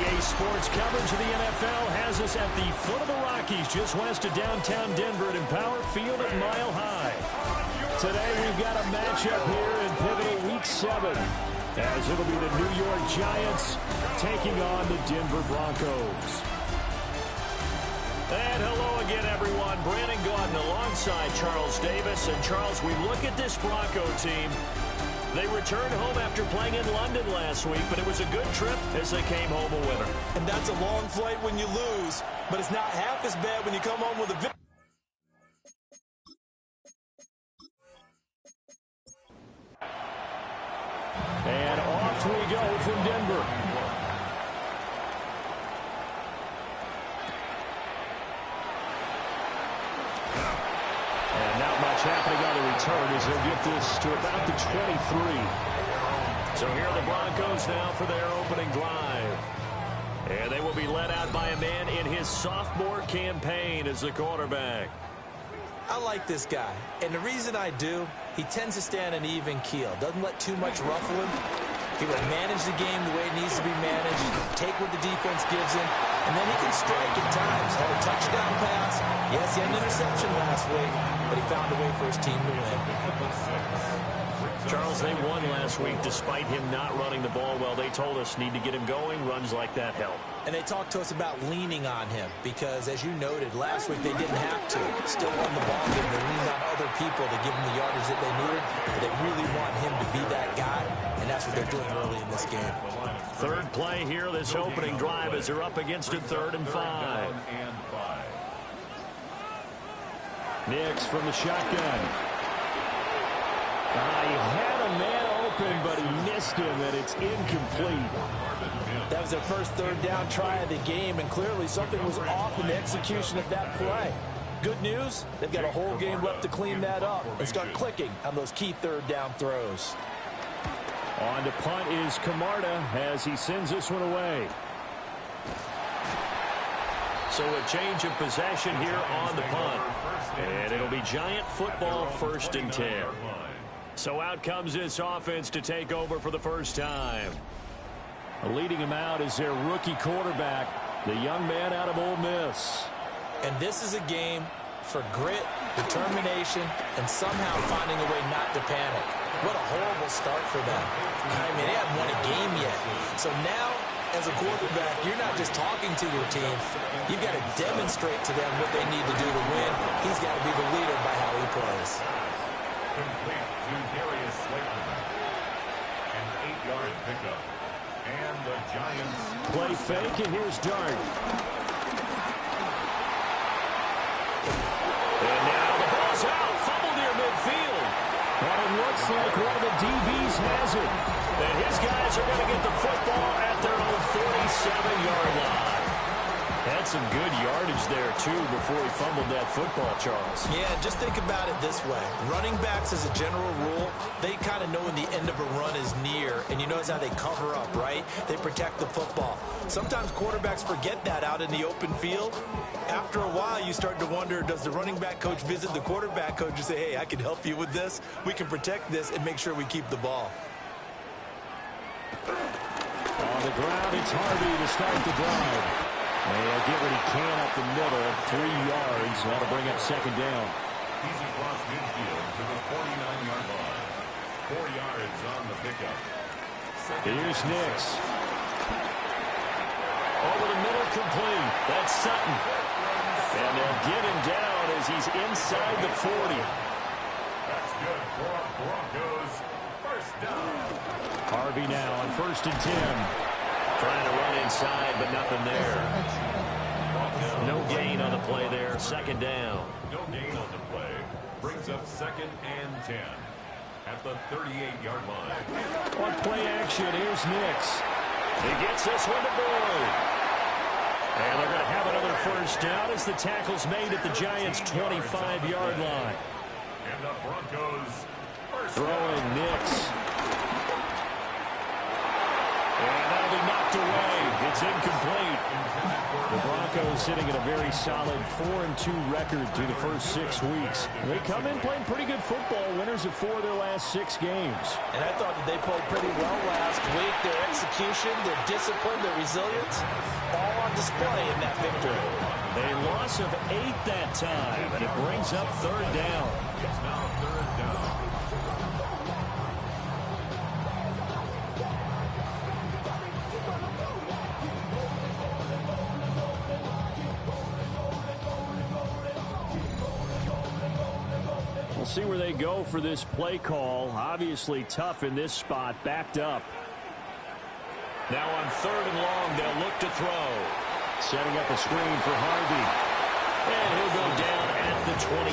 EA Sports coverage of the NFL has us at the foot of the Rockies, just west of downtown Denver at Empower Field at Mile High. Today we've got a matchup here in pivotal Week 7, as it'll be the New York Giants taking on the Denver Broncos. And hello again, everyone. Brandon Gaudin alongside Charles Davis. And Charles, we look at this Bronco team. They returned home after playing in London last week, but it was a good trip as they came home a winner. And that's a long flight when you lose, but it's not half as bad when you come home with a victory. And off we go from Denver. And not much happening on the return as they'll get this to about the 23. So here are the Broncos now for their opening drive. And they will be led out by a man in his sophomore campaign as the quarterback. I like this guy, and the reason I do, he tends to stay on an even keel. Doesn't let too much ruffle him. He will manage the game the way it needs to be managed, take what the defense gives him, and then he can strike at times. Had a touchdown pass. Yes, he had an interception last week, but he found a way for his team to win. Charles, they won last week despite him not running the ball well. They told us need to get him going. Runs like that help. And they talked to us about leaning on him because, as you noted, last week they didn't have to. Still won the ball game. They leaned on other people to give them the yardage that they needed. But they really want him to be that guy, and that's what they're doing early in this game. Third play here, this opening drive, as they're up against a 3rd and 5. Nix from the shotgun. He had a man open, but he missed him, and it's incomplete. That was their first 3rd down try of the game, and clearly something was off in the execution of that play. Good news, they've got a whole game left to clean that up and start clicking on those key 3rd down throws. On to punt is Camarda as he sends this one away. So a change of possession here on the punt. And it'll be Giant football, 1st and 10. So out comes this offense to take over for the first time. Leading him out is their rookie quarterback, the young man out of Ole Miss. And this is a game for grit, determination, and somehow finding a way not to panic. What a horrible start for them. I mean, they haven't won a game yet. So now, as a quarterback, you're not just talking to your team. You've got to demonstrate to them what they need to do to win. He's got to be the leader by how he plays. Complete to Darius Slayton. An 8-yard pickup. And the Giants play fake, and here's Dart. And now the ball's out. Fumble near midfield. And it looks like one of the DBs has it. And his guys are going to get the football at their own 47-yard line. Had some good yardage there, too, before he fumbled that football, Charles. Yeah, just think about it this way. Running backs, as a general rule, they kind of know when the end of a run is near, and you notice how they cover up, right? They protect the football. Sometimes quarterbacks forget that out in the open field. After a while, you start to wonder, does the running back coach visit the quarterback coach and say, hey, I can help you with this? We can protect this and make sure we keep the ball. On the ground, it's Harvey to start the drive. And he'll get what he can up the middle, 3 yards. That'll bring up 2nd down. He's across midfield to the 49-yard line. 4 yards on the pickup. Here's Nix. Over the middle, complete. That's Sutton. And they'll get him down as he's inside the 40. That's good for Broncos. First down. Harvey now on 1st and 10. Trying to run inside, but nothing there. No gain on the play there. 2nd down. No gain on the play. Brings up 2nd and 10 at the 38-yard line. On play action, here's Nix. He gets this one to Boyd. And they're going to have another first down as the tackle's made at the Giants' 25-yard line. And the Broncos first throwing Nix. And that'll be knocked away. It's incomplete. The Broncos Broncos sitting at a very solid 4-2 record through the first 6 weeks. They come in playing pretty good football, winners of 4 of their last 6 games. And I thought that they played pretty well last week. Their execution, their discipline, their resilience, all on display in that victory. A loss of 8 that time, and it brings up 3rd down. It's now 3rd down. We'll see where they go for this play call. Obviously tough in this spot, backed up. Now on 3rd and long, they'll look to throw. Setting up a screen for Harvey. And he'll go down at the 28.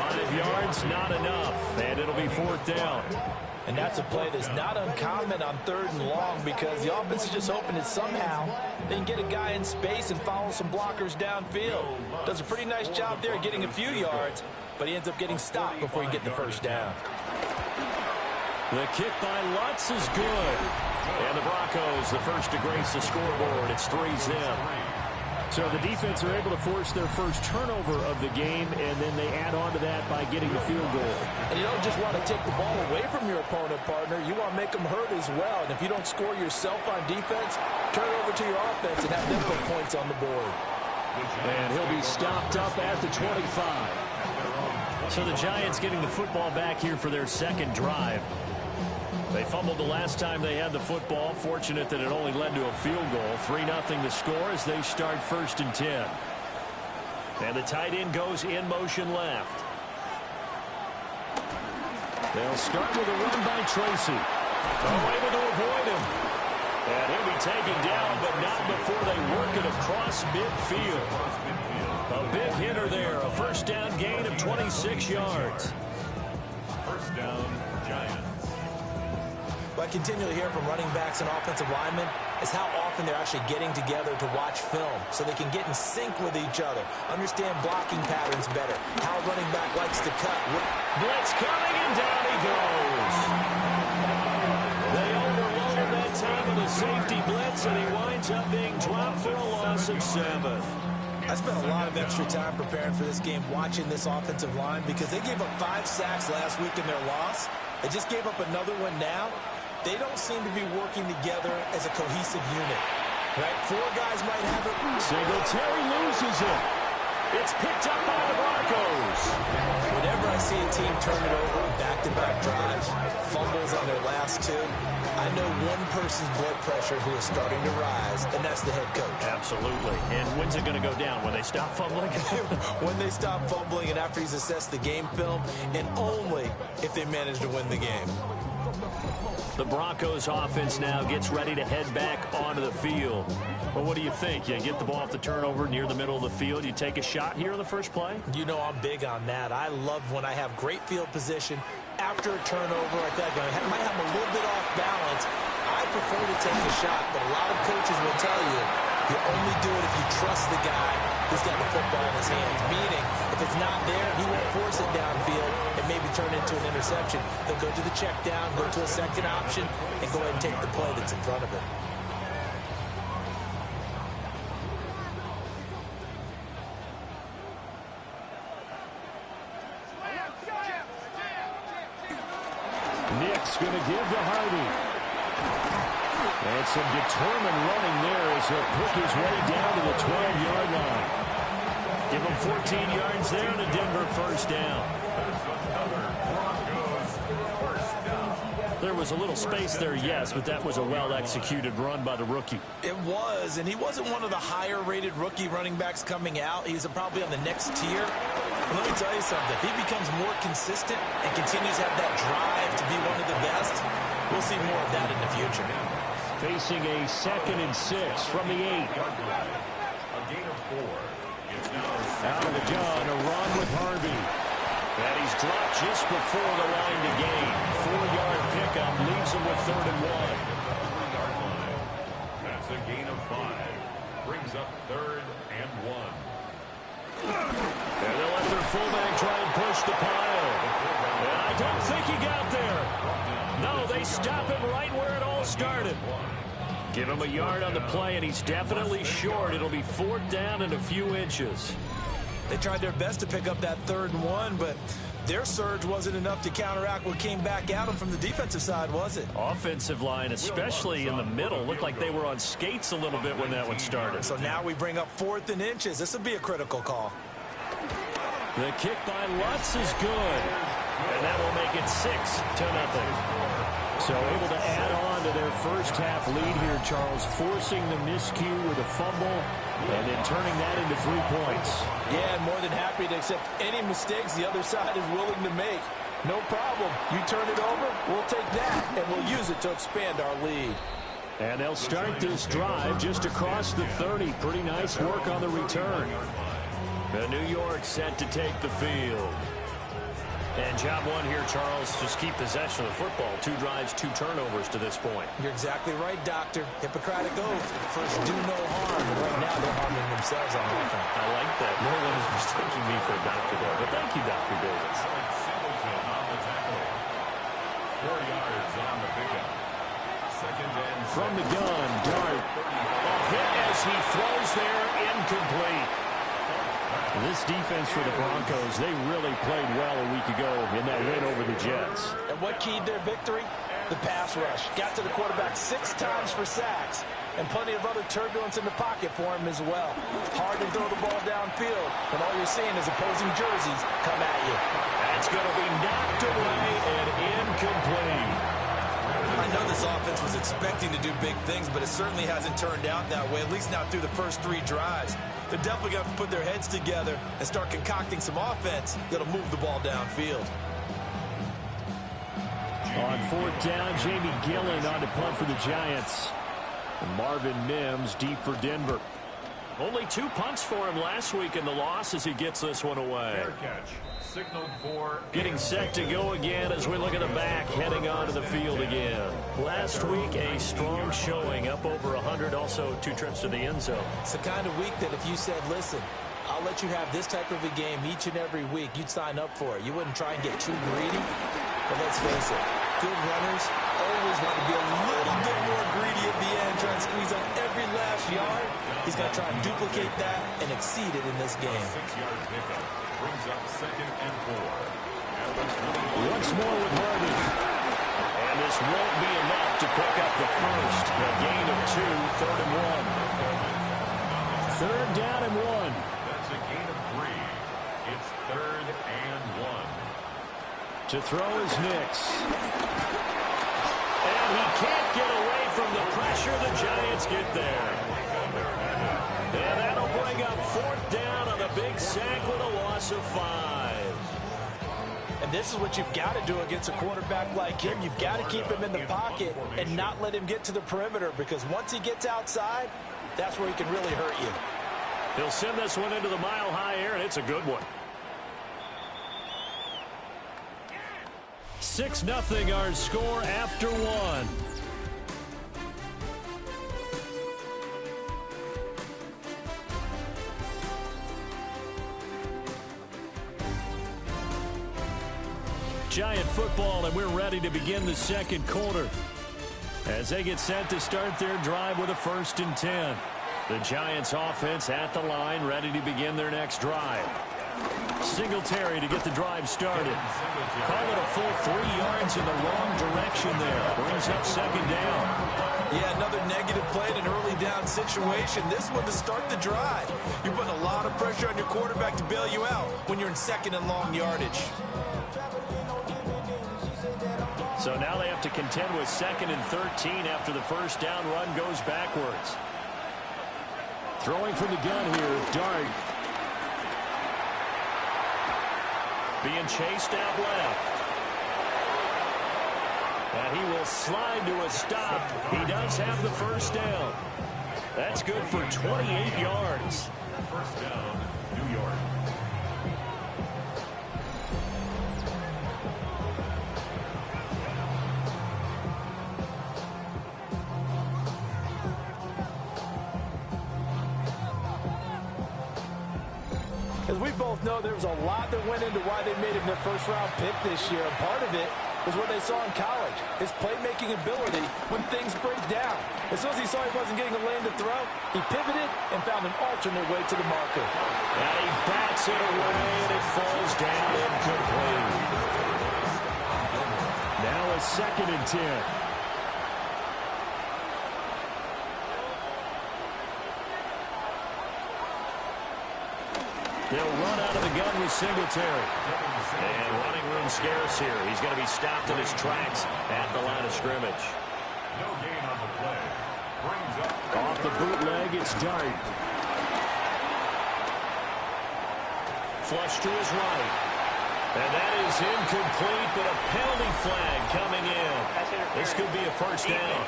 5 yards, not enough. And it'll be 4th down. And that's a play that's not uncommon on 3rd and long because the offense is just hoping that somehow they can get a guy in space and follow some blockers downfield. Does a pretty nice job there getting a few yards, but he ends up getting stopped before he gets the 1st down. The kick by Lutz is good. And the Broncos, the first to grace the scoreboard. It's 3-zip. So the defense are able to force their first turnover of the game, and then they add on to that by getting the field goal. And you don't just want to take the ball away from your opponent, partner. You want to make them hurt as well. And if you don't score yourself on defense, turn it over to your offense and have them put points on the board. And he'll be stopped up at the 25. So the Giants getting the football back here for their 2nd drive. They fumbled the last time they had the football. Fortunate that it only led to a field goal. 3-0 the score as they start 1st and 10. And the tight end goes in motion left. They'll start with a run by Tracy. Able to avoid him. And he'll be taken down, but not before they work it across midfield. A big hitter there. A 1st down gain of 26 yards. 1st down, Giants. What I continually hear from running backs and offensive linemen is how often they're actually getting together to watch film so they can get in sync with each other, understand blocking patterns better, how a running back likes to cut. Blitz coming, and down he goes. They overloaded that time with a safety blitz, and he winds up being dropped for a loss of 7. I spent a lot of extra time preparing for this game watching this offensive line because they gave up 5 sacks last week in their loss. They just gave up another one now. They don't seem to be working together as a cohesive unit. Right? 4 guys might have it. Singletary loses it. It's picked up by the Broncos. Whenever I see a team turn it over on back-to-back drives, fumbles on their last 2, I know one person's blood pressure who is starting to rise, and that's the head coach. Absolutely. And when's it going to go down? When they stop fumbling? When they stop fumbling and after he's assessed the game film, and only if they manage to win the game. The Broncos offense now gets ready to head back onto the field. Well, what do you think? You get the ball off the turnover near the middle of the field. You take a shot here in the first play? You know I'm big on that. I love when I have great field position. After a turnover like that, I might have a little bit off balance. I prefer to take a shot, but a lot of coaches will tell you only do it if you trust the guy who's got the football in his hands. Meaning, if it's not there, he won't force it downfield and maybe turn it into an interception. He'll go to the check down, go to a second option, and go ahead and take the play that's in front of him. Nick's going to give to Harvey. And some determined running there as he'll pick his way down to the 12-yard line. Give him 14 yards there and a Denver 1st down. There was a little space there, yes, but that was a well-executed run by the rookie. It was, and he wasn't one of the higher-rated rookie running backs coming out. He's probably on the next tier. Let me tell you something. If he becomes more consistent and continues to have that drive to be one of the best, we'll see more of that in the future. Facing a 2nd and 6 from the 8. A gain of 4. It's now Out of the gun, a run with Harvey. And he's dropped just before the line to gain. 4-yard pickup leaves him with 3rd and 1. That's a gain of 5. Brings up 3rd and 1. And they'll let their fullback try and push the pile. And I don't think he got there. No, they stop him right where it all started. Give him a yard on the play, and he's definitely short. It'll be 4th down and a few inches. They tried their best to pick up that 3rd and 1, but their surge wasn't enough to counteract what came back at them from the defensive side, was it? Offensive line, especially in the middle, looked like they were on skates a little bit when that one started. So now we bring up 4th and inches. This will be a critical call. The kick by Lutz is good, and that will make it 6-0. So able to add on to their first half lead here, Charles, forcing the miscue with a fumble and then turning that into 3 points. Yeah, and more than happy to accept any mistakes the other side is willing to make. No problem. You turn it over, we'll take that, and we'll use it to expand our lead. And they'll start this drive just across the 30. Pretty nice work on the return. The New York set to take the field. And job one here, Charles, just keep possession of the football. 2 drives, 2 turnovers to this point. You're exactly right, Doctor. Hippocratic oath. First, do no harm. And right now, they're harming themselves on offense. I like that. No one is mistaking me for a doctor there. But thank you, Dr. Davis. 4 yards on the pickup. 2nd and 6. From the gun, Dart. A hit as he throws there, incomplete. This defense for the Broncos, they really played well a week ago in that win over the Jets. And what keyed their victory? The pass rush. Got to the quarterback 6 times for sacks. And plenty of other turbulence in the pocket for him as well. Hard to throw the ball downfield, and all you're seeing is opposing jerseys come at you. That's going to be knocked away and incomplete. I know this offense was expecting to do big things, but it certainly hasn't turned out that way, at least not through the first 3 drives. They're definitely going to put their heads together and start concocting some offense that'll move the ball downfield. On 4th down, Jamie Gillen on to punt for the Giants. And Marvin Mims deep for Denver. Only 2 punts for him last week in the loss as he gets this one away. Fair catch. Signaled for getting set to go again as we look at the back, heading onto the field again. Last week, a strong showing, up over 100, also 2 trips to the end zone. It's the kind of week that if you said, listen, I'll let you have this type of a game each and every week, you'd sign up for it. You wouldn't try and get too greedy. But let's face it, good runners always want to be a little bit more greedy at the end, trying to squeeze on every last yard. He's going to try and duplicate that and exceed it in this game. 6-yard pickup brings up 2nd and 4. Once more with Hardy. And this won't be enough to pick up the first. A gain of 2, 3rd and 1. 3rd down and 1. That's a gain of 3. It's 3rd and 1. To throw is Nix. And he can't get away from the pressure. The Giants get there. And that'll bring up 4th down on the big sack with a loss of 5. And this is what you've got to do against a quarterback like him. You've got to keep him in the pocket and not let him get to the perimeter, because once he gets outside, that's where he can really hurt you. He'll send this one into the mile-high air, and it's a good one. 6-0 our score after 1. Giant football, and we're ready to begin the 2nd quarter as they get set to start their drive with a 1st and 10. The Giants offense at the line, ready to begin their next drive. Singletary to get the drive started. Call it a full 3 yards in the wrong direction there. Brings up 2nd down. Yeah, another negative play in an early down situation. This one to start the drive. You're putting a lot of pressure on your quarterback to bail you out when you're in 2nd and long yardage. So now they have to contend with 2nd and 13 after the 1st down run goes backwards. Throwing from the gun here, Dart. Being chased out left. And he will slide to a stop. He does have the 1st down. That's good for 28 yards. 1st down, New York. As we both know, there was a lot that went into why they made him their 1st-round pick this year. And part of it was what they saw in college, his playmaking ability when things break down. As soon as he saw he wasn't getting a lane to throw, he pivoted and found an alternate way to the marker. And he bats it away, and it falls down incomplete. Now a 2nd and 10. They'll run out of the gun with Singletary. And running room scarce here. He's going to be stopped in his tracks at the line of scrimmage. No gain on the play. Brings up off the bootleg, it's Dart. Flush to his right. And that is incomplete, but a penalty flag coming in. This could be a first down.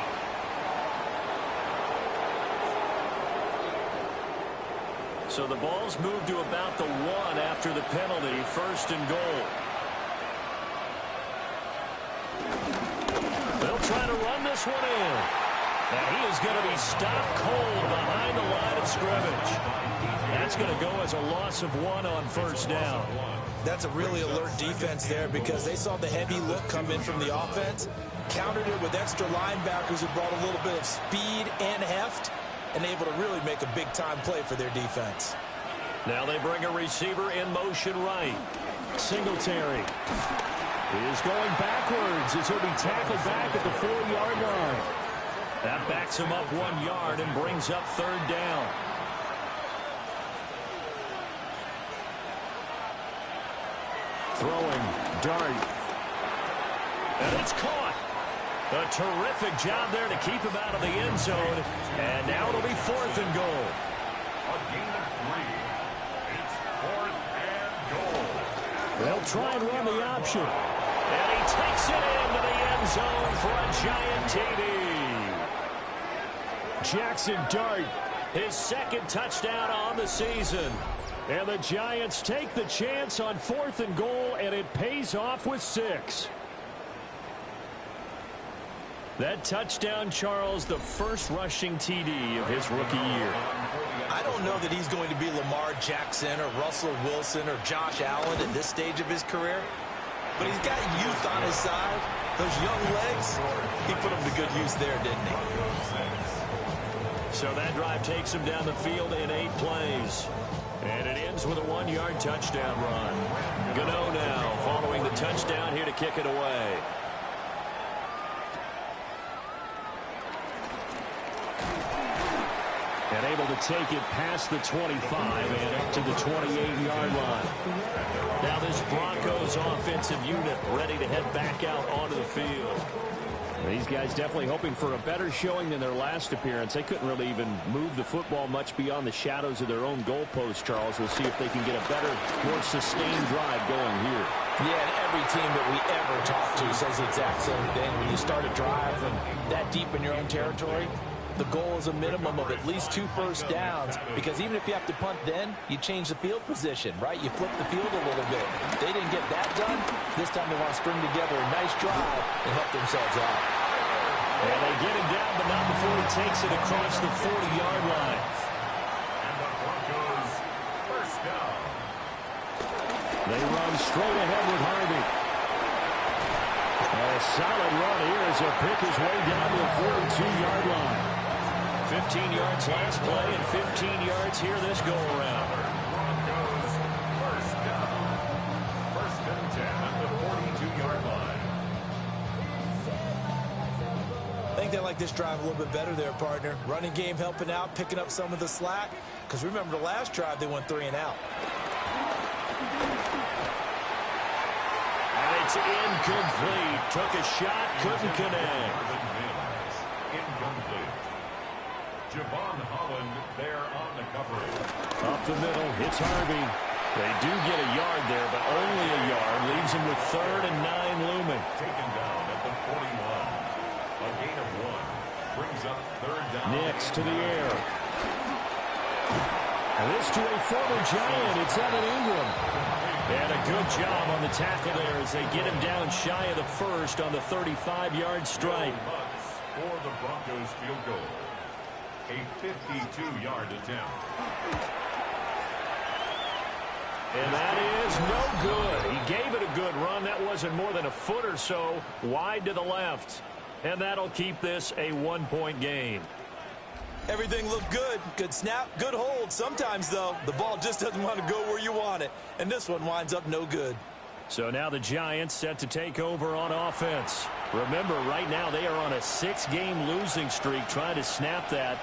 So the ball's moved to about the 1 after the penalty, 1st and goal. They'll try to run this one in. And he is going to be stopped cold behind the line of scrimmage. That's going to go as a loss of 1 on 1st down. That's a really alert defense there because they saw the heavy look come in from the offense, countered it with extra linebackers who brought a little bit of speed and heft, and able to really make a big-time play for their defense. Now they bring a receiver in motion right. Singletary is going backwards as he'll be tackled back at the 4-yard line. That backs him up 1 yard and brings up 3rd down. Throwing, Dart. And it's caught. A terrific job there to keep him out of the end zone. And now it'll be 4th and goal. a gain of 3. It's 4th and goal. They'll try and run the option. And he takes it into the end zone for a giant TD. Jackson Dart, his 2nd touchdown on the season. And the Giants take the chance on 4th and goal, and it pays off with 6. That touchdown, Charles, the first rushing TD of his rookie year. I don't know that he's going to be Lamar Jackson or Russell Wilson or Josh Allen at this stage of his career, but he's got youth on his side. Those young legs, he put them to good use there, didn't he? So that drive takes him down the field in 8 plays. And it ends with a 1-yard touchdown run. Gano now following the touchdown here to kick it away. And able to take it past the 25 and up to the 28-yard line. Now this Broncos offensive unit ready to head back out onto the field. These guys definitely hoping for a better showing than their last appearance. They couldn't really even move the football much beyond the shadows of their own goalpost, Charles. We'll see if they can get a better, more sustained drive going here. Yeah, and every team that we ever talk to says the exact same thing. When you start a drive and that deep in your own territory, the goal is a minimum of at least 2 first downs, because even if you have to punt then, you change the field position, right? You flip the field a little bit. They didn't get that done. This time they want to string together a nice drive and help themselves out. And they get him down, but not before he takes it across the 40-yard line. And the Broncos first down. They run straight ahead with Harvey. A solid run here as he'll pick his way down to the 42-yard line. 15 yards last play and 15 yards here this go-around. Broncos first down. 1st and 10 at the 42-yard line. I think they like this drive a little bit better there, partner. Running game helping out, picking up some of the slack. Because remember the last drive, they went 3 and out. And it's incomplete. Took a shot, couldn't connect. Incomplete. Javon Holland there on the coverage. Up the middle, it's Harvey. They do get a yard there, but only a yard. Leaves him with 3rd and 9 looming. Taken down at the 41. A gain of 1. Brings up 3rd down. Next to the air. And this to a former Giant. It's Evan Ingram. And a good job on the tackle there as they get him down shy of the 1st on the 35-yard strike. For the Broncos field goal. A 52-yard attempt. And that is no good. He gave it a good run. That wasn't more than a foot or so wide to the left. And that'll keep this a 1-point game. Everything looked good. Good snap, good hold. Sometimes, though, the ball just doesn't want to go where you want it. And this one winds up no good. So now the Giants set to take over on offense. Remember, right now they are on a 6-game losing streak trying to snap that.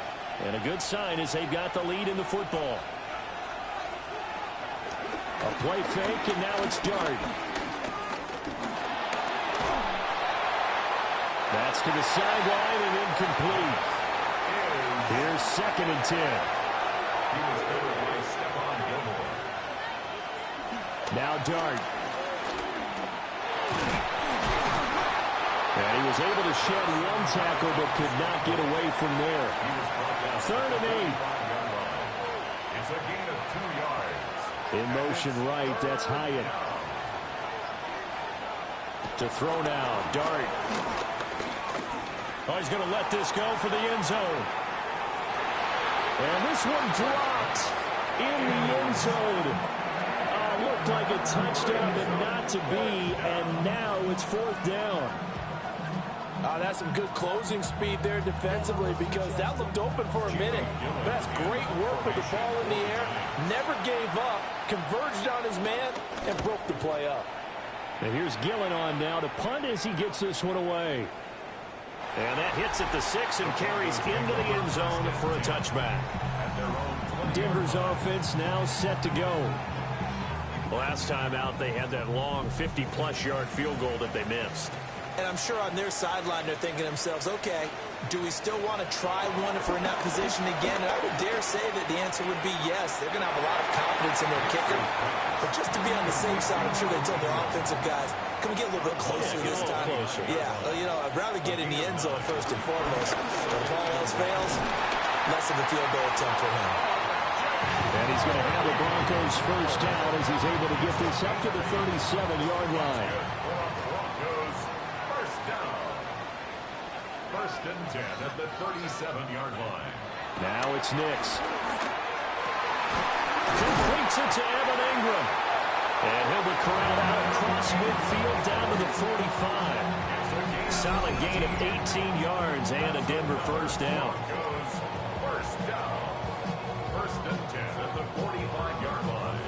And a good sign is they've got the lead in the football. A play fake, and now it's Dart. That's to the sideline and incomplete. Here's 2nd and 10. Now Dart. And he was able to shed one tackle but could not get away from there. 3rd and 8. It's a gain of 2 yards. In motion right, that's Hyatt. To throw now, Dart. Oh, he's going to let this go for the end zone. And this one dropped in the end zone. Looked like a touchdown, but not to be, and now it's 4th down. That's some good closing speed there defensively because that looked open for a minute. That's great work with the ball in the air. Never gave up, converged on his man, and broke the play up. And here's Gillen on now to punt as he gets this one away. And that hits at the 6 and carries into the end zone for a touchback. Denver's offense now set to go. Last time out, they had that long 50-plus yard field goal that they missed. And I'm sure on their sideline they're thinking to themselves, okay, do we still want to try one if we're in that position again? And I would dare say that the answer would be yes. They're going to have a lot of confidence in their kicker. But just to be on the safe side, I'm sure they told their offensive guys, can we get a little bit closer this time? Closer. Yeah, well, you know, I'd rather get in the end zone first and foremost. But if all else fails, less of a field goal attempt for him. And he's going to have the Broncos first down as he's able to get this up to the 37-yard line. Broncos first down. 1st and 10 at the 37-yard line. Now it's Nix. Completes it to Evan Ingram. And he'll be corralled out across midfield down to the 45. Solid gain of 18 yards and a Denver first down. Broncos first down. 1st and 10 at the 45-yard line.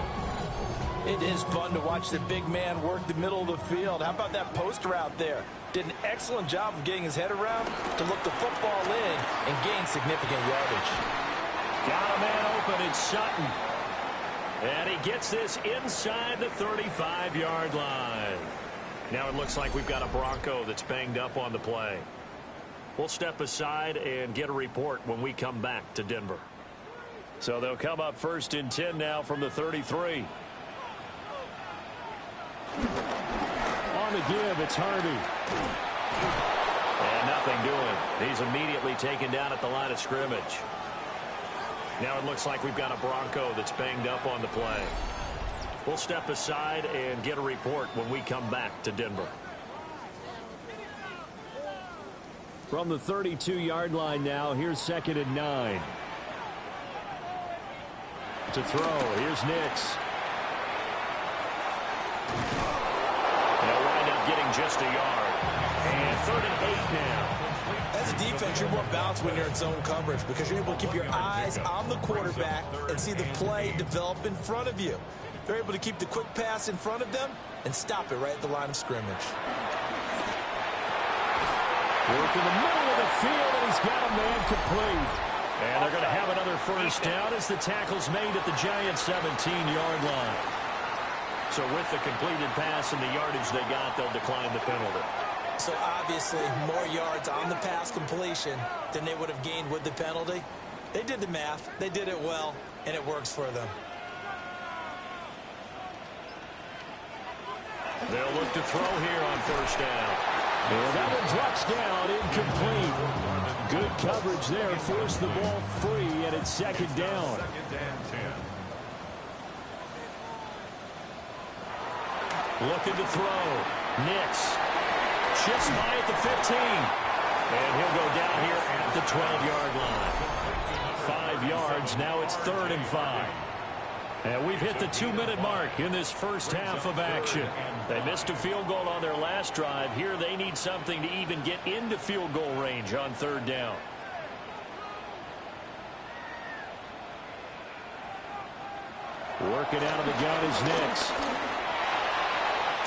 It is fun to watch the big man work the middle of the field. How about that post route there? Did an excellent job of getting his head around to look the football in and gain significant yardage. Got a man open, it's Sutton. And he gets this inside the 35-yard line. Now it looks like we've got a Bronco that's banged up on the play. We'll step aside and get a report when we come back to Denver. So they'll come up 1st and 10 now from the 33. On the give, it's Harvey. And nothing doing. He's immediately taken down at the line of scrimmage. Now it looks like we've got a Bronco that's banged up on the play. We'll step aside and get a report when we come back to Denver. From the 32-yard line now, here's 2nd and 9. To throw, here's Nix. They'll wind up getting just a yard. And 3rd and 8 now. As a defense, you're more balanced when you're in zone coverage because you're able to keep your eyes on the quarterback and see the play develop in front of you. They're able to keep the quick pass in front of them and stop it right at the line of scrimmage. Work in the middle of the field, and he's got a man complete. And they're going to have another first down as the tackle's made at the Giants' 17-yard line. So with the completed pass and the yardage they got, they'll decline the penalty. So obviously, more yards on the pass completion than they would have gained with the penalty. They did the math. They did it well, and it works for them. They'll look to throw here on first down. And that one drops down, incomplete. Good coverage there, forced the ball free, and it's 2nd down. 2nd and 10. Looking to throw. Nix. Shifts by at the 15. And he'll go down here at the 12-yard line. 5 yards, now it's 3rd and 5. And we've hit the 2-minute mark in this first half of action. They missed a field goal on their last drive. Here they need something to even get into field goal range on third down. Working out of the gun is Nix.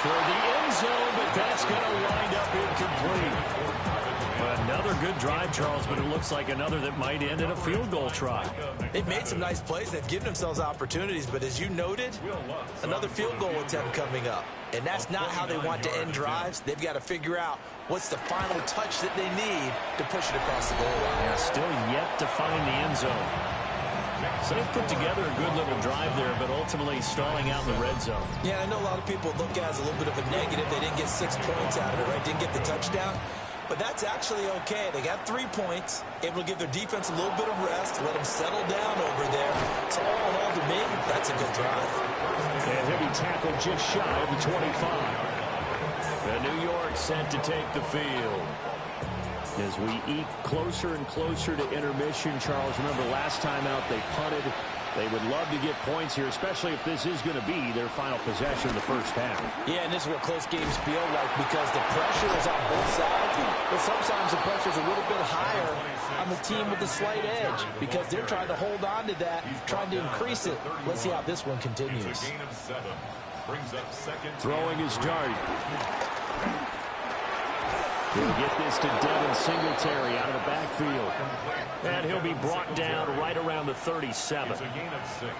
Toward the end zone, but that's going to wind up incomplete. Another good drive, Charles, but it looks like another that might end in a field goal try. They've made some nice plays. They've given themselves opportunities, but as you noted, another field goal attempt coming up. And that's not how they want to end drives. They've got to figure out what's the final touch that they need to push it across the goal line. Yeah, still yet to find the end zone. So they've put together a good little drive there, but ultimately stalling out in the red zone. Yeah, I know a lot of people look at it as a little bit of a negative. They didn't get 6 points out of it, right? Didn't get the touchdown. But that's actually okay. They got 3 points, able to give their defense a little bit of rest, let them settle down over there. So all in all, to me, that's a good drive. And he'll be tackled just shy of the 25. The New York set to take the field. As we eke closer and closer to intermission, Charles, remember last time out they punted. They would love to get points here, especially if this is going to be their final possession in the first half. Yeah, and this is what close games feel like because the pressure is on both sides. But sometimes the pressure is a little bit higher on the team with the slight edge because they're trying to hold on to that, trying to increase it. Let's see how this one continues. It's a gain of 7. Brings up second. Throwing his dart. He'll get this to Devin Singletary out of the backfield. And he'll be brought down right around the 37. It's a gain of 6.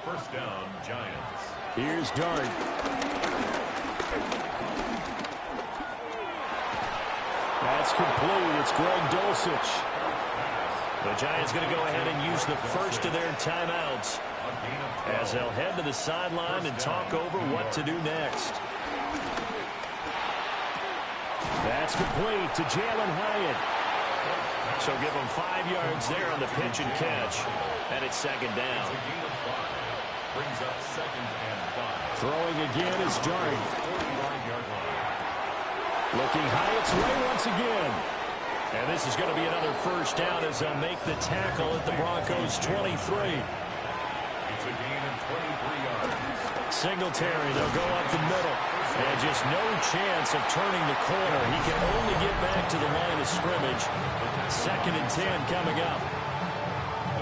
First down, Giants. Here's Dart. That's complete. It's Greg Dulcich. The Giants going to go ahead and use the first of their timeouts as they'll head to the sideline and talk over what to do next. That's complete to Jalen Hyatt. So give him 5 yards there on the pitch and catch. And it's second down. Brings up second and 5. Throwing again is Dart. Looking Hyatt's way once again. And this is going to be another first down as they'll make the tackle at the Broncos 23. It's a gain of 23 yards. Singletary, they'll go up the middle. And just no chance of turning the corner. He can only get back to the line of scrimmage. Second and 10 coming up.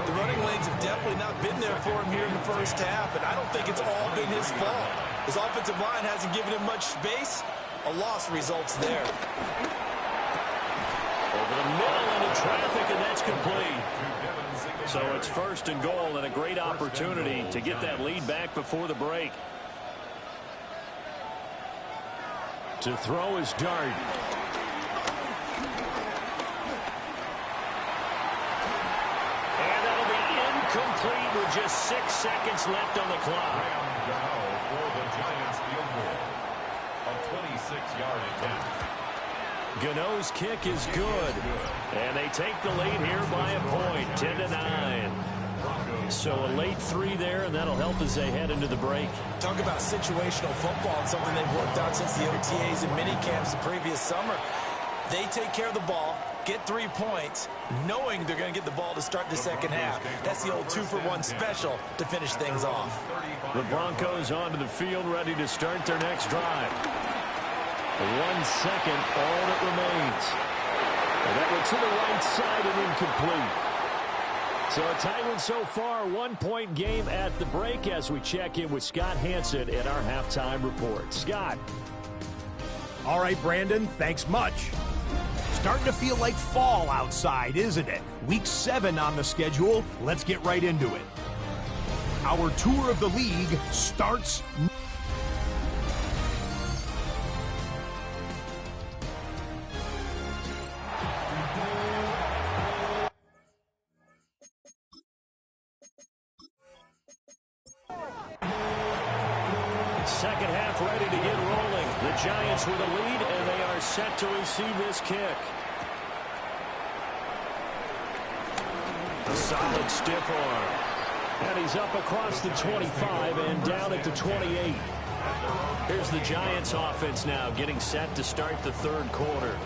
The running lanes have definitely not been there for him here in the first half, and I don't think it's all been his fault. His offensive line hasn't given him much space. A loss results there. Over the middle into traffic, and that's complete. So it's first and goal and a great opportunity to get that lead back before the break. To throw is Dart. And that'll be incomplete with just 6 seconds left on the clock. For the Giants field goal. A 26-yard attempt. Gano's kick is good. And they take the lead here by a point, 10-9. So a late 3 there, and that'll help as they head into the break. Talk about situational football and something they've worked out since the OTAs and mini camps the previous summer. They take care of the ball, get 3 points, knowing they're going to get the ball to start the second half. That's the old 2-for-1 special to finish things off. The Broncos onto the field, ready to start their next drive. 1 second, all that remains. And that went to the right side and incomplete. So a tight one so far, 1-point game at the break as we check in with Scott Hansen in our halftime report. Scott. All right, Brandon, thanks much. Starting to feel like fall outside, isn't it? Week 7 on the schedule. Let's get right into it. Our tour of the league starts now. Second half ready to get rolling. The Giants with a lead, and they are set to receive this kick. A solid stiff arm. And he's up across the 25 and down at the 28. Here's the Giants offense now getting set to start the third quarter.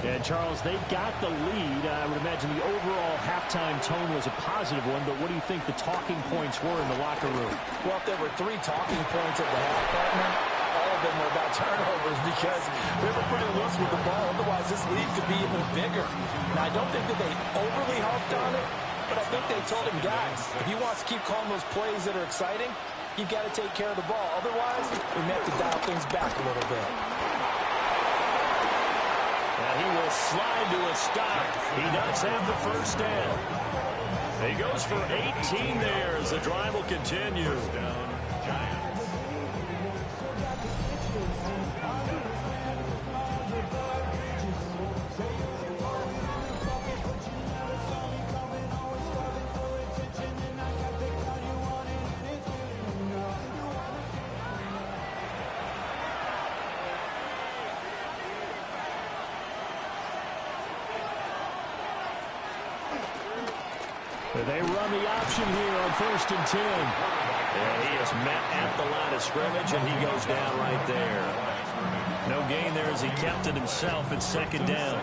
And, Charles, they got the lead. I would imagine the overall halftime tone was a positive one, but what do you think the talking points were in the locker room? Well, if there were 3 talking points at the half, partner, all of them were about turnovers because we were pretty loose with the ball. Otherwise, this lead could be even bigger. Now, I don't think that they overly harped on it, but I think they told him, guys, if he wants to keep calling those plays that are exciting, you've got to take care of the ball. Otherwise, we may have to dial things back a little bit. And he will slide to a stop. He does have the first down. He goes for 18 there as the drive will continue. Down, Giants. They run the option here on 1st and 10. And he is met at the line of scrimmage, and he goes down right there. No gain there as he kept it himself at 2nd down.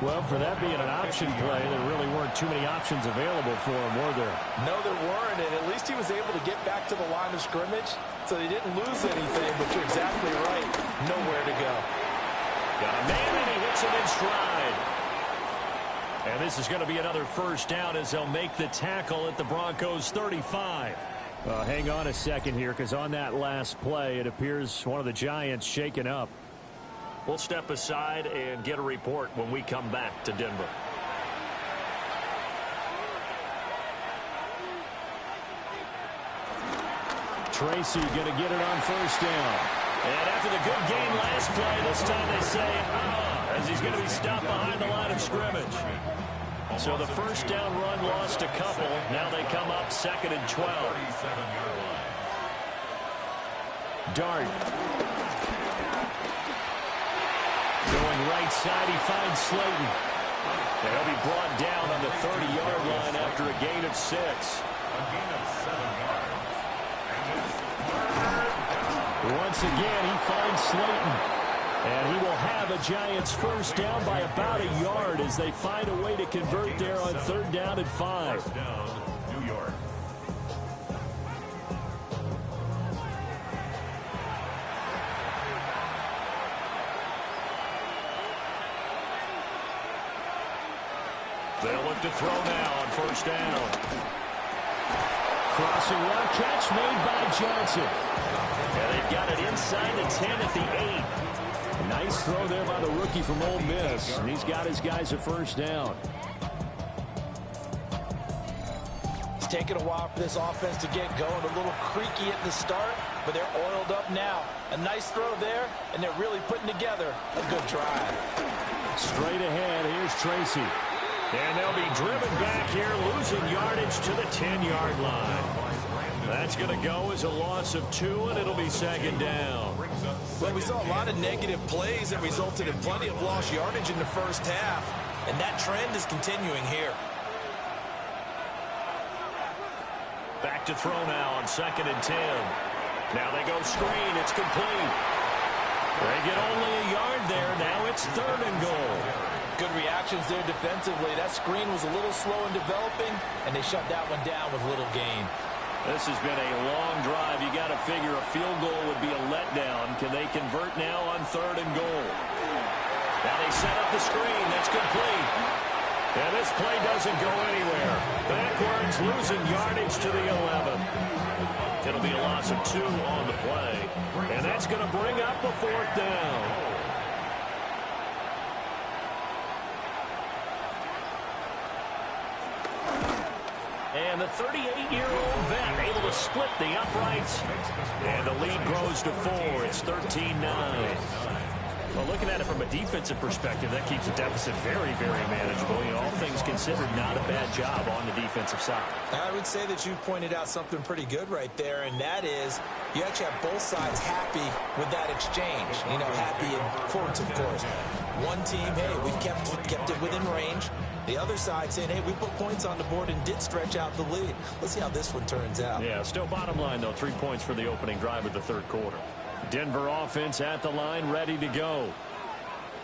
Well, for that being an option play, there really weren't too many options available for him, were there? No, there weren't, and at least he was able to get back to the line of scrimmage, so they didn't lose anything, but you're exactly right. Nowhere to go. Got a man, and he hits him in stride. And this is going to be another first down as they'll make the tackle at the Broncos 35. Hang on a second here, because on that last play, it appears one of the Giants shaken up. We'll step aside and get a report when we come back to Denver. Tracy going to get it on 1st down. And after the good game last play, this time they say, as he's going to be stopped behind the line of scrimmage. So the first down run lost a couple. Now they come up 2nd and 12. Dart. Going right side, he finds Slayton. They'll be brought down on the 30-yard line after a gain of 6. A gain of 7 yards. Once again, he finds Slayton. And he will have a Giants first down by about a yard as they find a way to convert there on 3rd down and 5. First down, New York. They'll look to throw now on 1st down. Crossing route catch made by Johnson. And they've got it inside the 10 at the 8. Nice throw there by the rookie from Ole Miss. And he's got his guys a first down. It's taken a while for this offense to get going. A little creaky at the start, but they're oiled up now. A nice throw there, and they're really putting together a good drive. Straight ahead, here's Tracy. And they'll be driven back here, losing yardage to the 10-yard line. That's going to go as a loss of 2, and it'll be 2nd down. Well, we saw a lot of negative plays that resulted in plenty of lost yardage in the first half, and that trend is continuing here. Back to throw now on 2nd and 10. Now they go screen. It's complete. They get only a yard there. Now it's 3rd and goal. Good reactions there defensively. That screen was a little slow in developing, and they shut that one down with little gain. This has been a long drive. You got to figure a field goal would be a letdown. Can they convert now on 3rd and goal? Now they set up the screen. That's complete. And this play doesn't go anywhere. Backwards, losing yardage to the 11. It'll be a loss of 2 on the play. And that's going to bring up a 4th down. And the 38-year-old vet able to split the uprights. And the lead grows to 4. It's 13-9. Well, looking at it from a defensive perspective, that keeps the deficit very, very manageable. You know, all things considered, not a bad job on the defensive side. I would say that you've pointed out something pretty good right there, and that is you actually have both sides happy with that exchange. You know, happy in quotes, of course. One team, hey, we've kept it within range. The other side saying, hey, we put points on the board and did stretch out the lead. Let's see how this one turns out. Yeah, still bottom line, though, 3 points for the opening drive of the 3rd quarter. Denver offense at the line, ready to go.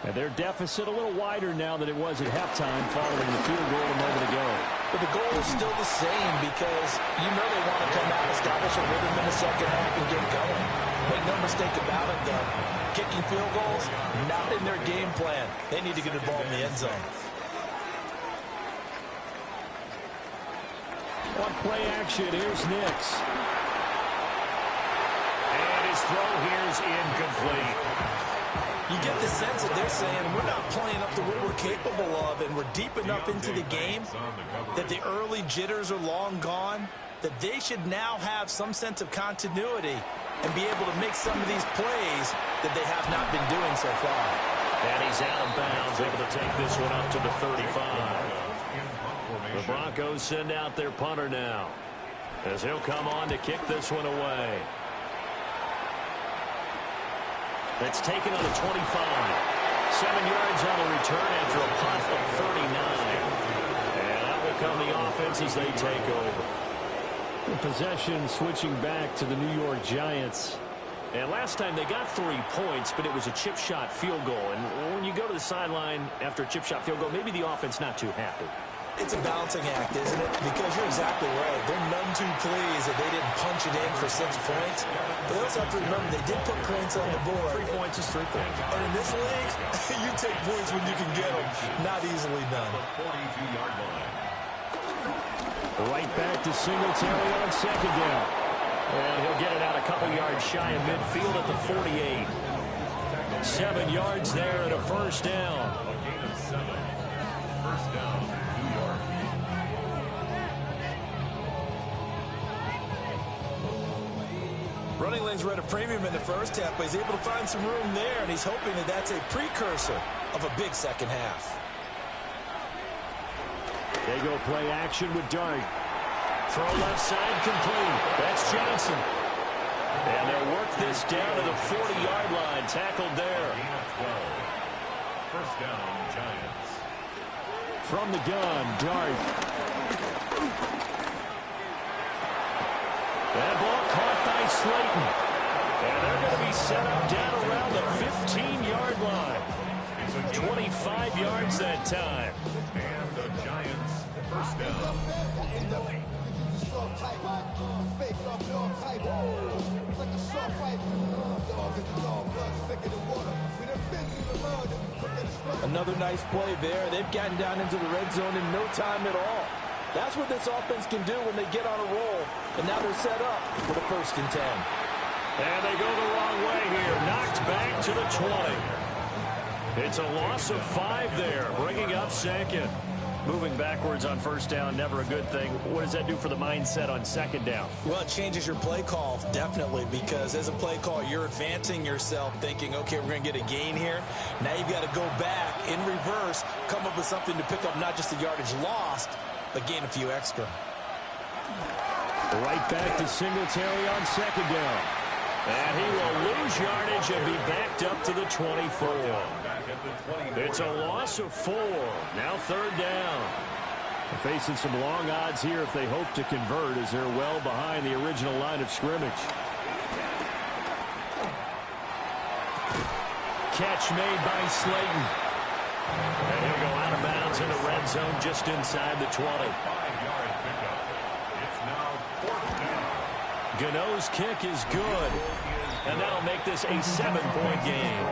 And their deficit a little wider now than it was at halftime following the field goal a moment ago. But the goal is still the same because you know they want to come out, establish a rhythm in the second half, and get going. Make no mistake about it, though. Kicking field goals, not in their game plan. They need to get the ball in the end zone. On play action, here's Nix. And his throw here is incomplete. You get the sense that they're saying we're not playing up to what we're capable of, and we're deep enough into the game that the early jitters are long gone, that they should now have some sense of continuity and be able to make some of these plays that they have not been doing so far. And he's out of bounds, able to take this one up to the 35. The Broncos send out their punter now, as he'll come on to kick this one away. That's taken on the 25. 7 yards on the return after a punt of 39. And out will come the offense as they take over. The possession switching back to the New York Giants. And last time they got 3 points, but it was a chip shot field goal. And when you go to the sideline after a chip shot field goal, maybe the offense not too happy. It's a balancing act, isn't it? Because you're exactly right. They're none too pleased that they didn't punch it in for 6 points. But they also have to remember they did put points on the board. 3 points is 3 points. And in this league, you take points when you can get them. Not easily done. Right back to Singletary on second down. And he'll get it out a couple yards shy of midfield at the 48. 7 yards there and a first down. A gain of 7. First down, New York. Running lanes were at a premium in the first half, but he's able to find some room there, and he's hoping that that's a precursor of a big second half. They go play action with Dart. Throw left side complete. That's Johnson. And they'll work this down to the 40-yard line. Tackled there. Gain of 12. First down, Giants. From the gun, Dart. That ball caught by Slayton. And they're going to be set up down around the 15-yard line. 25 yards that time. And the Giants, first down. Another nice play there. They've gotten down into the red zone in no time at all. That's what this offense can do when they get on a roll. And now they're set up for the 1st and 10. And they go the wrong way here. Knocked back to the 20. It's a loss of 5 there, bringing up second. Moving backwards on first down, never a good thing. What does that do for the mindset on second down? Well, it changes your play call, definitely, because as a play call, you're advancing yourself thinking, okay, we're going to get a gain here. Now you've got to go back in reverse, come up with something to pick up not just the yardage lost, but gain a few extra. Right back to Singletary on second down. And he will lose yardage and be backed up to the 24. It's a loss of 4. Now 3rd down. They're facing some long odds here if they hope to convert, as they're well behind the original line of scrimmage. Catch made by Slayton. And he'll go out of bounds in the red zone just inside the 20. 5-yard pickup. It's now 4th down. Gano's kick is good. And that'll make this a 7-point game.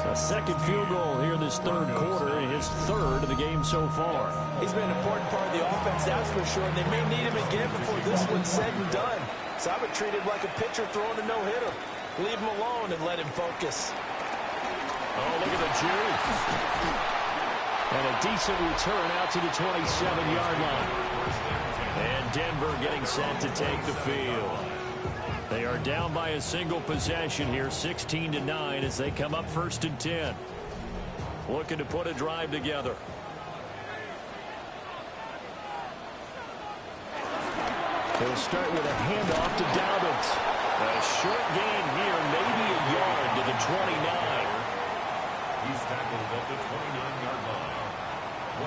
A second field goal here in this 3rd quarter, and his 3rd of the game so far. He's been an important part of the offense, that's for sure, and they may need him again before this one's said and done. So I would treat him like a pitcher throwing a no-hitter. Leave him alone and let him focus. Oh, look at the juke. And a decent return out to the 27-yard line. And Denver getting set to take the field. They are down by a single possession here, 16-9, as they come up 1st and 10. Looking to put a drive together. They'll start with a handoff to Dobbins. A short gain here, maybe a yard to the 29. He's tackled at the 29-yard line.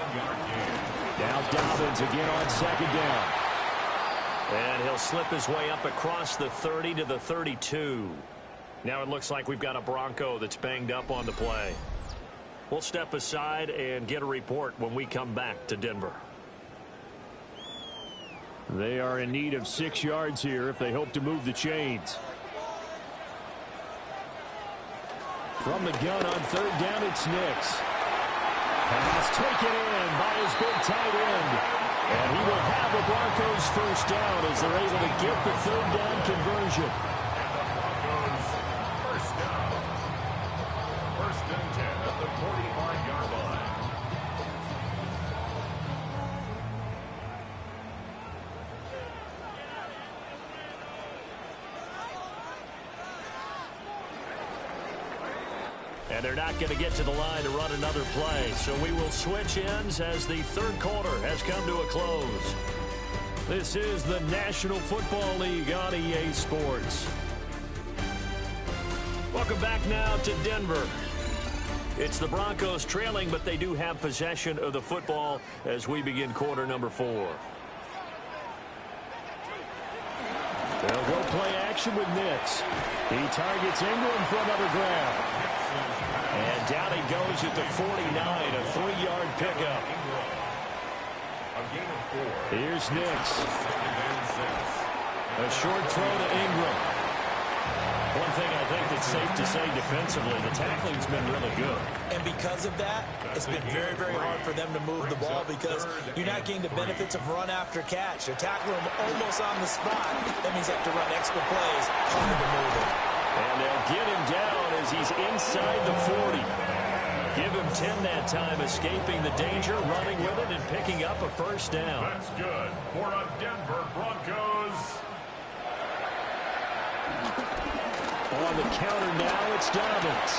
1-yard gain. Now Dobbins again on second down. And he'll slip his way up across the 30 to the 32. Now it looks like we've got a Bronco that's banged up on the play. We'll step aside and get a report when we come back to Denver. They are in need of 6 yards here if they hope to move the chains. From the gun on 3rd down, it's Nix. Pass taken in by his big tight end. And he will have the Broncos first down as they're able to get the 3rd down conversion. First down. 1st and 10 at the 45-yard line. And they're not going to get to the line to run another play. So we will switch ends as the 3rd quarter has come to a close. This is the National Football League on EA Sports. Welcome back now to Denver. It's the Broncos trailing, but they do have possession of the football as we begin quarter number 4. They'll go play action with Nix. He targets Ingram for another grab. And down he goes at the 49, a 3-yard pickup. Here's Nix. A short throw to Ingram. One thing I think that's safe to say defensively, the tackling's been really good. And because of that, it's been very, very hard for them to move the ball because you're not getting the benefits of run after catch. They're tackling them almost on the spot. That means they have to run extra plays, hard to move it. And they'll get him down as he's inside the 40. Give him 10 that time, escaping the danger, running with it, and picking up a first down. That's good for a Denver Broncos. On the counter now, it's Dobbins.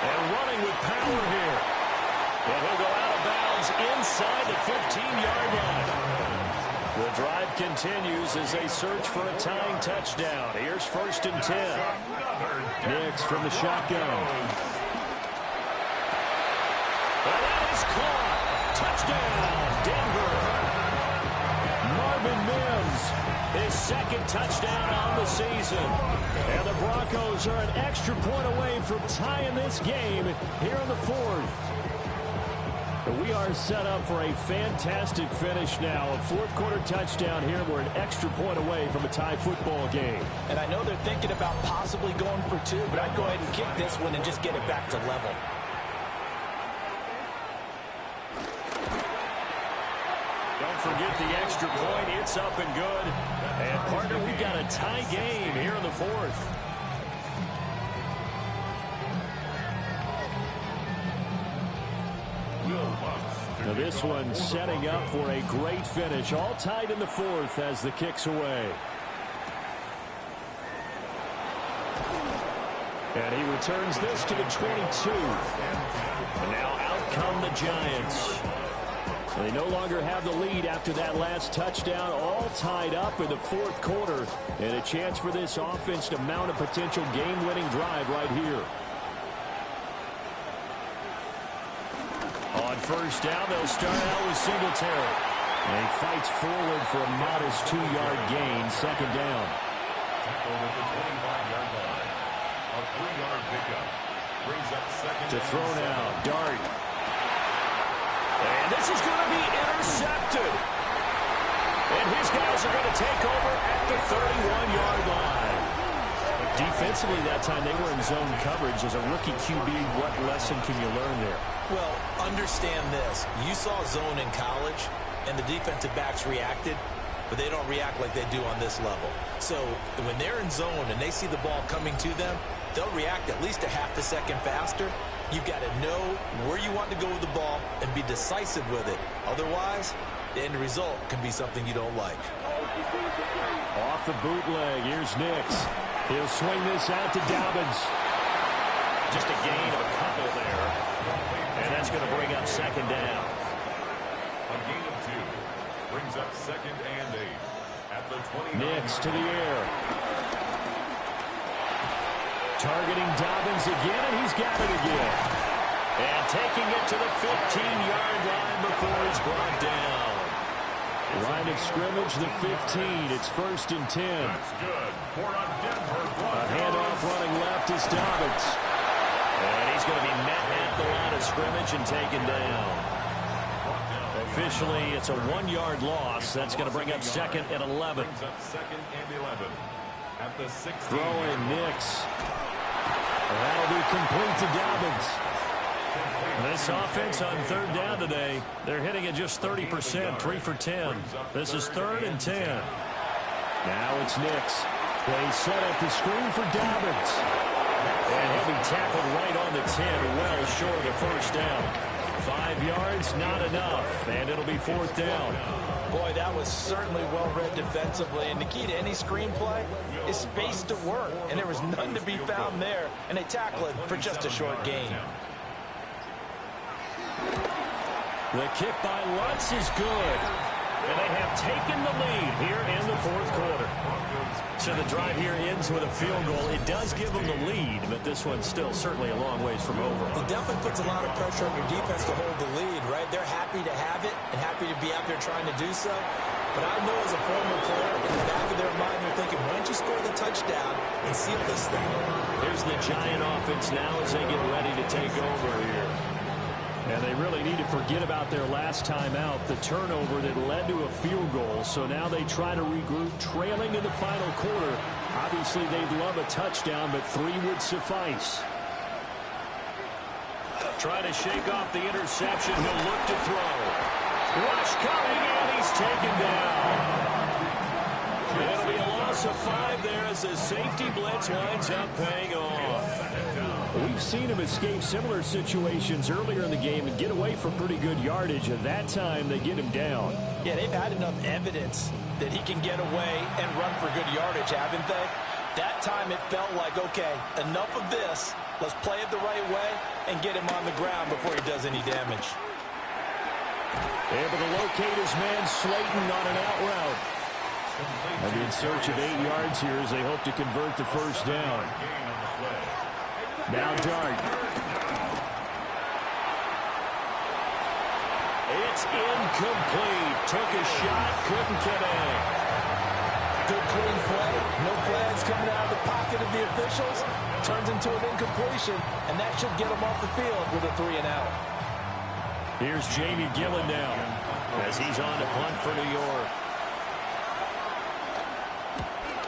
And running with power here. And he'll go out of bounds inside the 15-yard line. The drive continues as they search for a tying touchdown. Here's 1st and 10. Nix from the shotgun. And that is caught. Touchdown, Denver. Marvin Mims, his 2nd touchdown on the season. And the Broncos are an extra point away from tying this game here in the 4th. We are set up for a fantastic finish now. A 4th quarter touchdown here. We're an extra point away from a tie football game. And I know they're thinking about possibly going for 2, but I'd go ahead and kick this one and just get it back to level. Don't forget the extra point. It's up and good. And, partner, we've got a tie game here in the 4th. Now this one setting up for a great finish. All tied in the 4th as the kick's away. And he returns this to the 22. And now out come the Giants. They no longer have the lead after that last touchdown. All tied up in the 4th quarter. And a chance for this offense to mount a potential game-winning drive right here. On 1st down, they'll start out with Singletary. And he fights forward for a modest 2-yard gain. 2nd down. Over the 25-yard line. A 3-yard pickup. Brings up 2nd. To throw now, Dart. And this is going to be intercepted. And his guys are going to take over at the 31-yard line. Defensively that time, they were in zone coverage. As a rookie QB, what lesson can you learn there? Well, understand this. You saw zone in college, and the defensive backs reacted, but they don't react like they do on this level. So when they're in zone and they see the ball coming to them, they'll react at least a half a second faster. You've got to know where you want to go with the ball and be decisive with it. Otherwise, the end result can be something you don't like. Off the bootleg, here's Nix. He'll swing this out to Dobbins. Just a gain of a couple there. And that's going to bring up 2nd down. A gain of 2. Brings up 2nd and 8. At the 29. Nix to the air. Targeting Dobbins again, and he's got it again. And taking it to the 15-yard line before he's brought down. Line of scrimmage, the 15. It's 1st and 10. That's good for a Denver Broncos. A handoff running left is Dobbins. And he's going to be met at the line of scrimmage and taken down. Officially, it's a 1-yard loss. That's going to bring up 2nd and 11. Throwing Nix. That'll be complete to Dobbins. This offense on 3rd down today, they're hitting at just 30%, 3 for 10. This is 3rd and 10. Now it's Nix. They set up the screen for Dobbins. And he'll be tackled right on the 10, well short of the first down. 5 yards, not enough, and it'll be 4th down. Boy, that was certainly well-read defensively, and the key to any screenplay is space to work, and there was none to be found there, and they tackle it for just a short gain. The kick by Lutz is good, and they have taken the lead here in the 4th quarter. So the drive here ends with a field goal. It does give them the lead, but this one's still certainly a long ways from over. It definitely puts a lot of pressure on your defense to hold the lead, right? They're happy to have it and happy to be out there trying to do so. But I know as a former player, in the back of their mind, they're thinking, why don't you score the touchdown and seal this thing? Here's the Giant offense now as they get ready to take over here. And they really need to forget about their last time out, the turnover that led to a field goal. So now they try to regroup, trailing in the final quarter. Obviously, they'd love a touchdown, but 3 would suffice. Trying to shake off the interception. He'll look to throw. Rush coming, and he's taken down. It'll be a loss of 5 there as the safety blitz winds up paying off. We've seen him escape similar situations earlier in the game and get away for pretty good yardage. At that time, they get him down. Yeah, they've had enough evidence that he can get away and run for good yardage, haven't they? That time it felt like, okay, enough of this. Let's play it the right way and get him on the ground before he does any damage. Able to locate his man Slayton on an out route. And in search of 8 yards here as they hope to convert the first down. Now Dart. It's incomplete. Took a shot, couldn't connect. Good clean play. No flags coming out of the pocket of the officials. Turns into an incompletion, and that should get him off the field with a 3 and out. Here's Jamie Gillen now as he's on to punt for New York.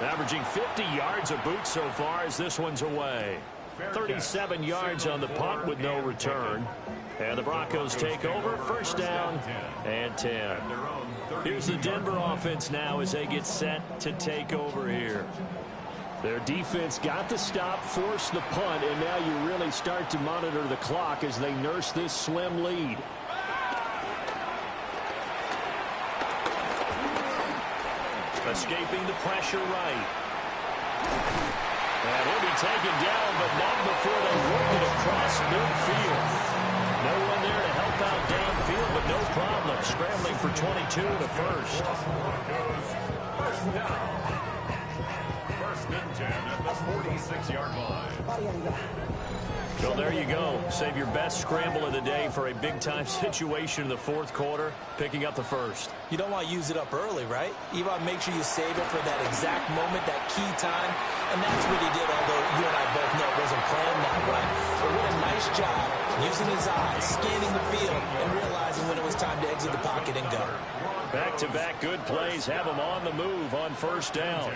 Averaging 50 yards a boot so far as this one's away. 37 yards on the punt with no return. And the Broncos take over, first down and 10. Here's the Denver offense now as they get set to take over here. Their defense got the stop, forced the punt, and now you really start to monitor the clock as they nurse this slim lead. Escaping the pressure right. And he'll be taken down, but not before they work it across midfield. No one there to help out downfield, but no problem. Scrambling for 22 to first. First down. 1st and 10 at the 46-yard line. So there you go. Save your best scramble of the day for a big-time situation in the 4th quarter, picking up the first. You don't want to use it up early, right? You want to make sure you save it for that exact moment, that key time. And that's what he did, although you and I both know it wasn't planned that way. But what a nice job using his eyes, scanning the field, and realizing when it was time to exit the pocket and go. Back-to-back good plays have him on the move on first down.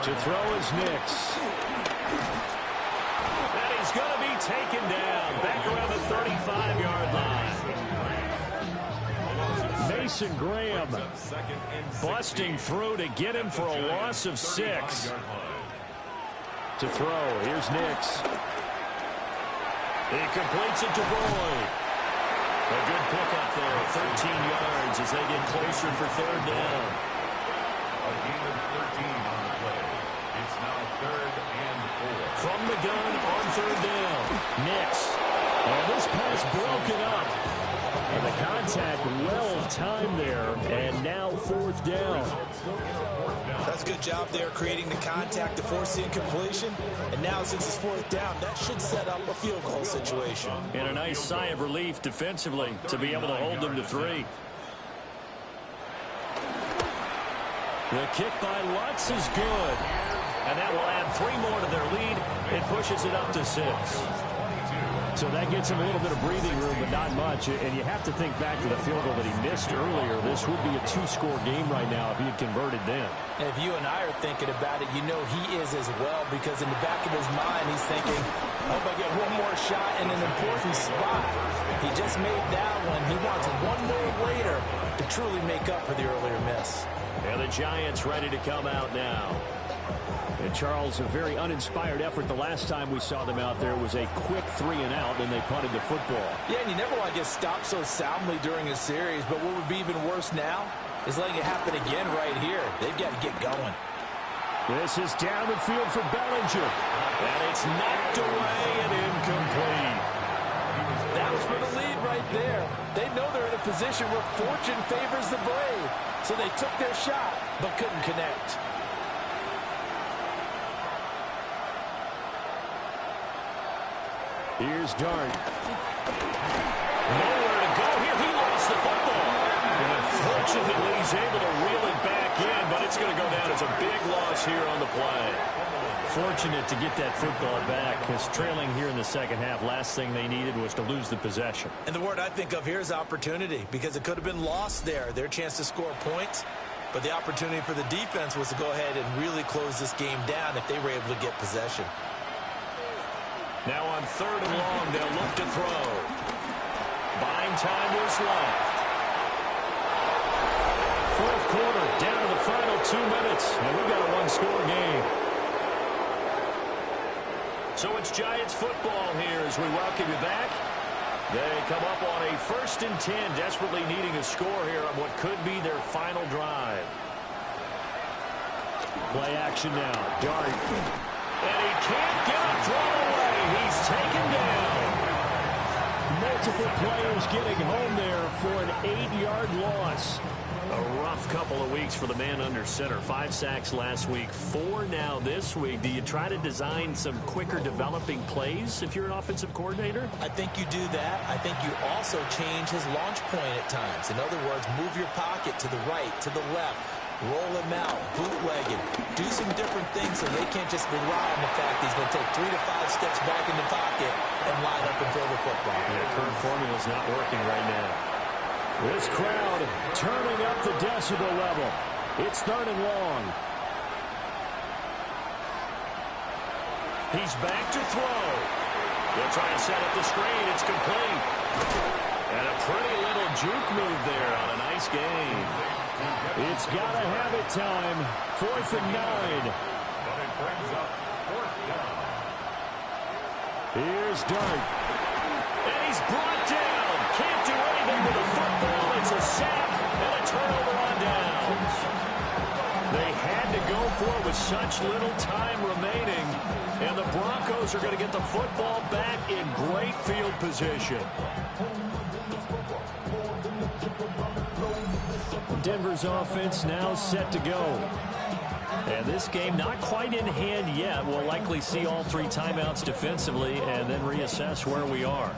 To throw is Nix. And he's going to be taken down back around the 35-yard line. Mason Graham busting through to get him for a loss of 6. To throw, here's Nix. He completes it to Boyd. A good pickup there, 13 yards as they get closer for 3rd down. A gain of 13 on the play. It's now 3rd and 4. From the gun on 3rd down. Nix. And this pass broken up. And the contact well timed there. And now 4th down. That's a good job there creating the contact to force the incompletion. And now since it's 4th down, that should set up a field goal situation. And a nice sigh of relief defensively to be able to hold them to 3. The kick by Lutz is good. And that will add 3 more to their lead. It pushes it up to 6. So that gets him a little bit of breathing room, but not much. And you have to think back to the field goal that he missed earlier. This would be a 2-score game right now if he had converted then. And if you and I are thinking about it, you know he is as well, because in the back of his mind, he's thinking, I hope I get one more shot in an important spot. He just made that one. He wants one more later to truly make up for the earlier miss. And the Giants ready to come out now. And Charles, a very uninspired effort. The last time we saw them out there was a quick 3-and-out, and they punted the football. Yeah, and you never want to get stopped so soundly during a series, but what would be even worse now is letting it happen again right here. They've got to get going. This is down the field for Bellinger. And it's knocked away and incomplete. That was for the lead right there. They know they're in a position where fortune favors the brave. So they took their shot, but couldn't connect. Here's Dart. Nowhere to go here. He lost the football. And unfortunately, he's able to reel it back in, but it's going to go down as a big loss here on the play. Fortunate to get that football back, because trailing here in the second half, last thing they needed was to lose the possession. And the word I think of here is opportunity, because it could have been lost there. Their chance to score points, but the opportunity for the defense was to go ahead and really close this game down if they were able to get possession. Now on 3rd and long, they'll look to throw. Buying time was left. 4th quarter, down to the final 2 minutes, and we've got a 1-score game. So it's Giants football here as we welcome you back. They come up on a 1st and 10, desperately needing a score here on what could be their final drive. Play action now. Dart. And he can't get a throw away. He's taken down. Multiple players getting home there for an 8-yard loss. A rough couple of weeks for the man under center. 5 sacks last week, 4 now this week. Do you try to design some quicker developing plays if you're an offensive coordinator? I think you do that. I think you also change his launch point at times. In other words, move your pocket to the right, to the left. Roll him out, bootleg him. Do some different things so they can't just rely on the fact that he's going to take 3 to 5 steps back in the pocket and line up and throw the football. Yeah, current formula is not working right now. This crowd turning up the decibel level. It's 3rd and long. He's back to throw. They'll try and set up the screen. It's complete. And a pretty little juke move there on a nice gain. It's got to have it time. 4th and 9. But it brings up 4th down. Here's Dart. And he's brought down. Can't do anything with the football. It's a sack and a turnover on downs. They had to go for it with such little time remaining. And the Broncos are going to get the football back in great field position. Denver's offense now set to go. And this game not quite in hand yet. We'll likely see all 3 timeouts defensively and then reassess where we are.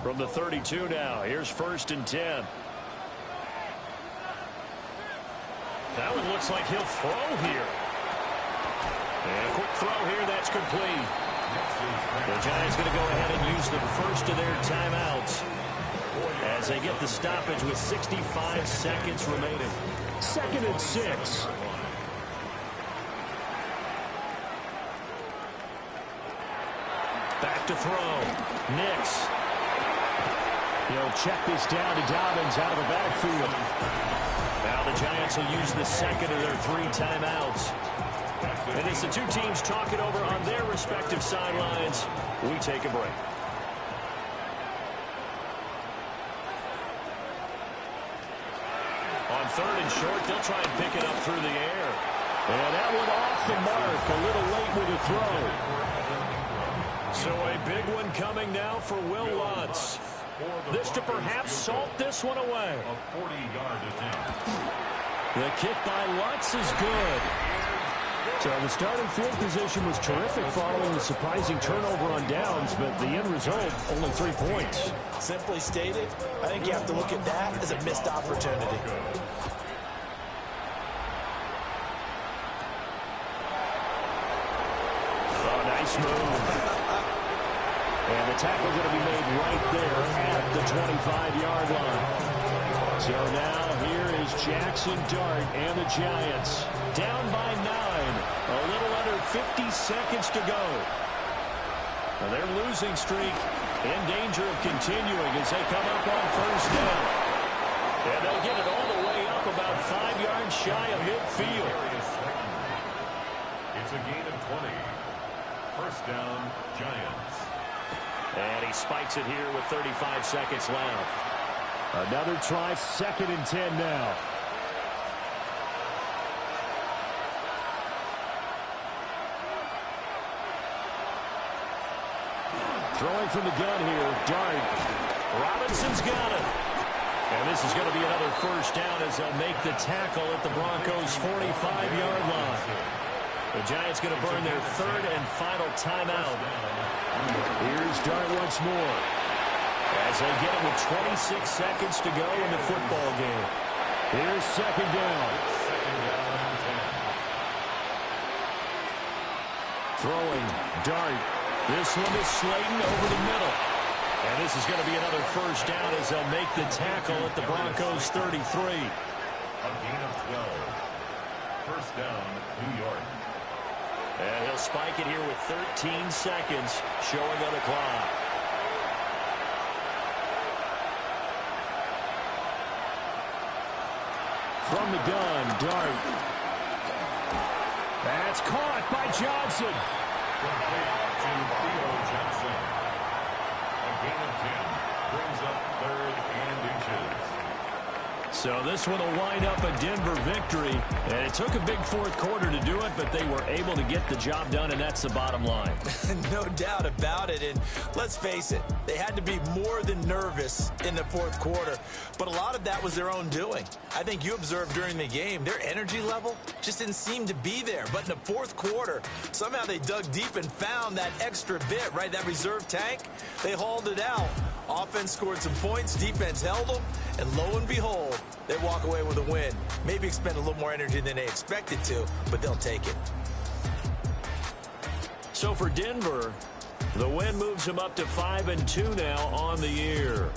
From the 32 now, here's 1st and 10. That one looks like he'll throw here. And a quick throw here, that's complete. The Giants going to go ahead and use the first of their timeouts as they get the stoppage with 65 seconds remaining. 2nd and 6. Back to throw. Nix. He'll check this down to Dobbins out of the backfield. Now the Giants will use the 2nd of their 3 timeouts. And as the 2 teams talk it over on their respective sidelines, we take a break. On 3rd and short, they'll try and pick it up through the air. And that one off the mark, a little late with the throw. So a big one coming now for Will Lutz. This to perhaps salt this one away. A 40-yard attempt. The kick by Lutz is good. So the starting field position was terrific following the surprising turnover on downs, but the end result, only 3 points. Simply stated, I think you have to look at that as a missed opportunity. Oh, nice move. And the tackle going to be made right there at the 25-yard line. So now here is Jackson Dart and the Giants down by 9. A little under 50 seconds to go. Well, their losing streak in danger of continuing as they come up on first down. And they'll get it all the way up about 5 yards shy of midfield. It's a gain of 20. First down, Giants. And he spikes it here with 35 seconds left. Another try, 2nd and 10 now. Throwing from the gun here, Dart. Robinson's got it. And this is going to be another first down as they'll make the tackle at the Broncos' 45-yard line. The Giants going to burn their 3rd and final timeout. Here's Dart once more as they get it with 26 seconds to go in the football game. Here's 2nd down. Throwing, Dart. This one is Slayton over the middle. And this is going to be another first down as they'll make the tackle at the Broncos' 33. A gain of 12. First down, New York. And he'll spike it here with 13 seconds showing on the clock. From the gun, Dart. That's caught by Johnson. Complete to Theo Johnson. A gain of 10 brings up 3rd and inches. So this one will wind up a Denver victory. And it took a big 4th quarter to do it, but they were able to get the job done, and that's the bottom line. No doubt about it. And let's face it, they had to be more than nervous in the 4th quarter. But a lot of that was their own doing. I think you observed during the game, their energy level just didn't seem to be there. But in the 4th quarter, somehow they dug deep and found that extra bit, right? That reserve tank. They hauled it out. Offense scored some points. Defense held them. And lo and behold, they walk away with a win. Maybe expend a little more energy than they expected to, but they'll take it. So for Denver, the win moves them up to 5-2 now on the year.